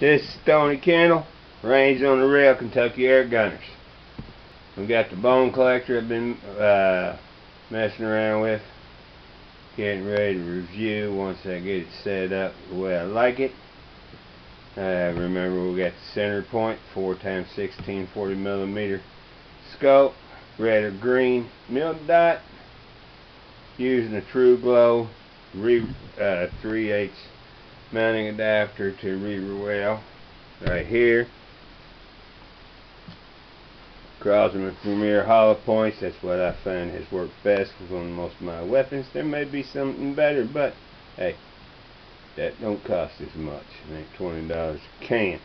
This is Stony Kennel, range on the rail, Kentucky Air Gunners. We got the bone collector I've been messing around with, getting ready to review once I get it set up the way I like it. Remember, we got the center point, 4x16 40mm scope, red or green milk dot, using a True Glow 3/8 mounting adapter to reaver well right here. Crosman Premier hollow points, that's what I find has worked best on most of my weapons. There may be something better, but hey, that don't cost as much. I think $20 a can.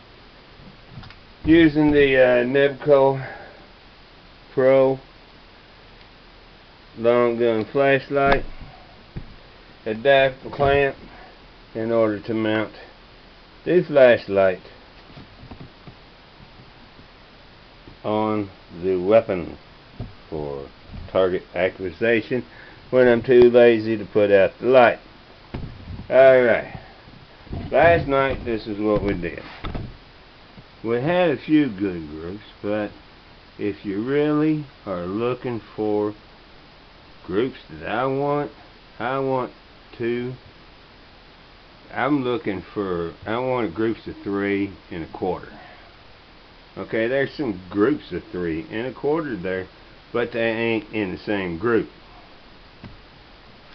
Using the Nebco Pro long gun flashlight adapter clamp in order to mount the flashlight on the weapon for target acquisition when I'm too lazy to put out the light. Alright, last night this is what we did. We had a few good groups, but if you really are looking for groups that I want groups of 3 1/4. Okay, there's some groups of 3 1/4 there, but they ain't in the same group.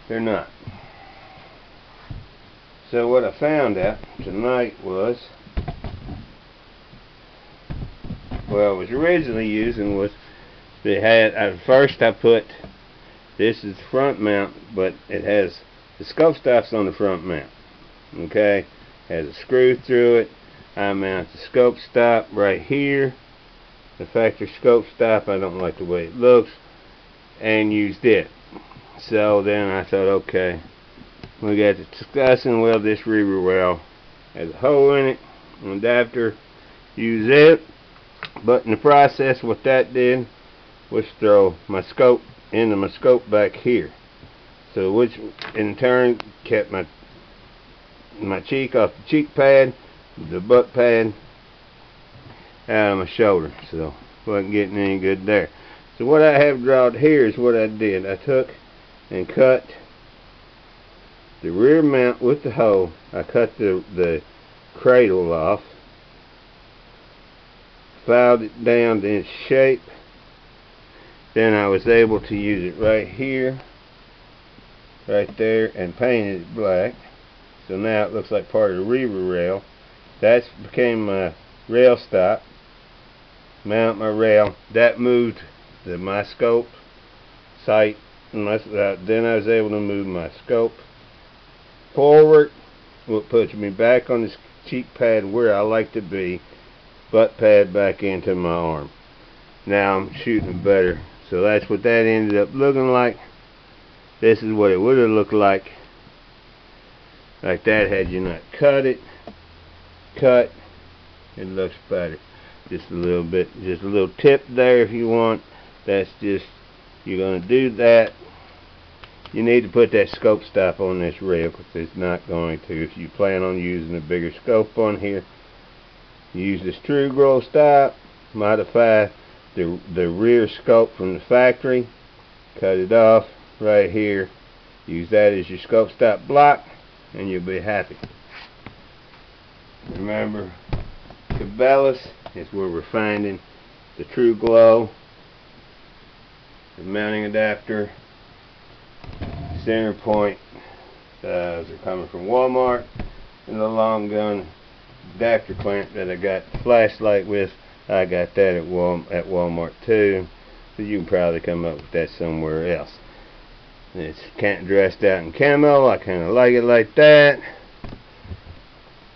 They're not. So what I found out tonight was, what I was originally using was, they had, at first I put, this is the front mount, but it has the scope stops on the front mount. Okay, has a screw through it. I mount the scope stop right here, the factory scope stop. I don't like the way it looks, and used it. So then I thought, okay, we got to discussing, well, this reaver well has a hole in it, an adapter, use it. But in the process, what that did was throw my scope into my scope back here, so which in turn kept my cheek off the cheek pad, the butt pad out of my shoulder, so wasn't getting any good there. So what I have drawn here is what I did. I took and cut the rear mount with the hole. I cut the cradle off, filed it down to its shape. Then I was able to use it right here, right there, and painted it black. So now it looks like part of the reaver rail. That became my rail stop. Mount my rail. That moved my scope sight. Then I was able to move my scope forward, what puts me back on this cheek pad where I like to be. Butt pad back into my arm. Now I'm shooting better. So that's what that ended up looking like. This is what it would have looked like that had you not cut it. Cut, it looks better. Just a little bit, just a little tip there if you want. That's just, you're going to do that. You need to put that scope stop on this rail, because it's not going to. If you plan on using a bigger scope on here, use this True Glow stop, modify the rear scope from the factory, cut it off right here, use that as your scope stop block, and you'll be happy. Remember, Cabela's is where we're finding the True Glow, the mounting adapter, center point. Those are coming from Walmart, and the long gun adapter clamp that I got the flashlight with, I got that at Walmart too. So you can probably come up with that somewhere else. It's dressed out in camo. I kind of like it like that.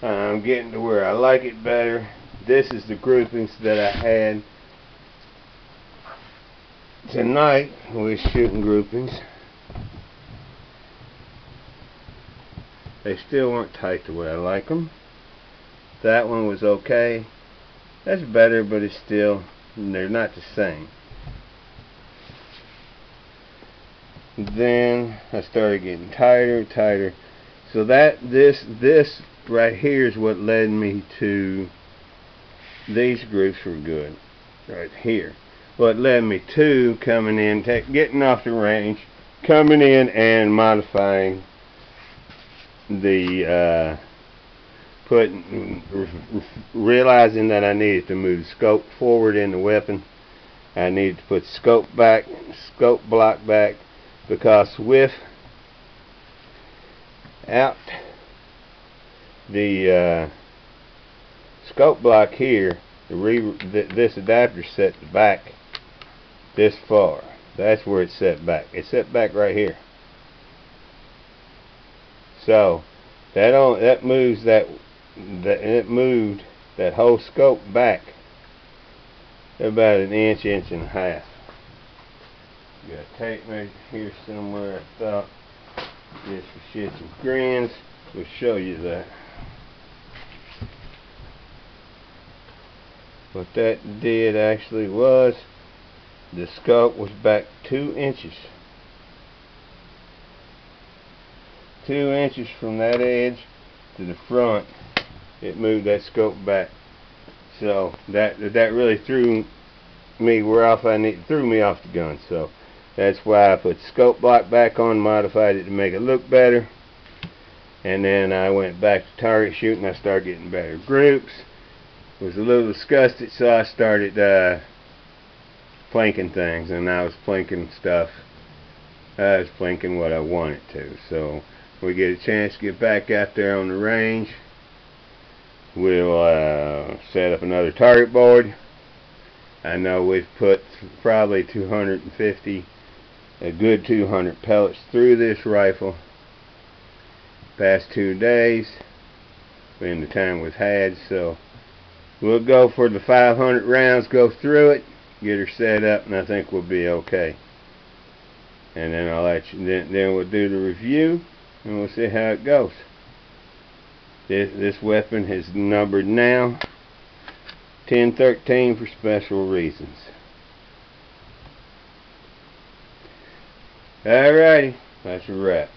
I'm getting to where I like it better. This is the groupings that I had tonight. We're shooting groupings. They still weren't tight the way I like them. That one was okay. That's better, but it's still, they're not the same. Then I started getting tighter. So that this right here is what led me to these groups were good. Right here. What led me to coming in, getting off the range, coming in and modifying the realizing that I needed to move the scope forward in the weapon. I needed to put scope block back, because without the scope block here, this adapter set back this far. That's where it's set back. It's set back right here. So that moves it moved that whole scope back about an inch and a half. Got a tape measure here somewhere. I thought, just for shits and grins, we'll show you that. What that did actually was, the scope was back 2 inches. 2 inches from that edge to the front, it moved that scope back. So that really threw me off the gun. So that's why I put scope block back on, modified it to make it look better. And then I went back to target shooting. I started getting better groups. Was a little disgusted, so I started planking things, and I was planking stuff. I was planking what I wanted to. So we get a chance to get back out there on the range. We'll set up another target board. I know we've put probably 250, a good 200 pellets through this rifle past 2 days in the time we've had. So we'll go for the 500 rounds, go through it, get her set up, and I think we'll be okay. And then I'll let you. Then we'll do the review, and we'll see how it goes. This weapon is numbered now 1013 for special reasons. Alrighty, that's a wrap.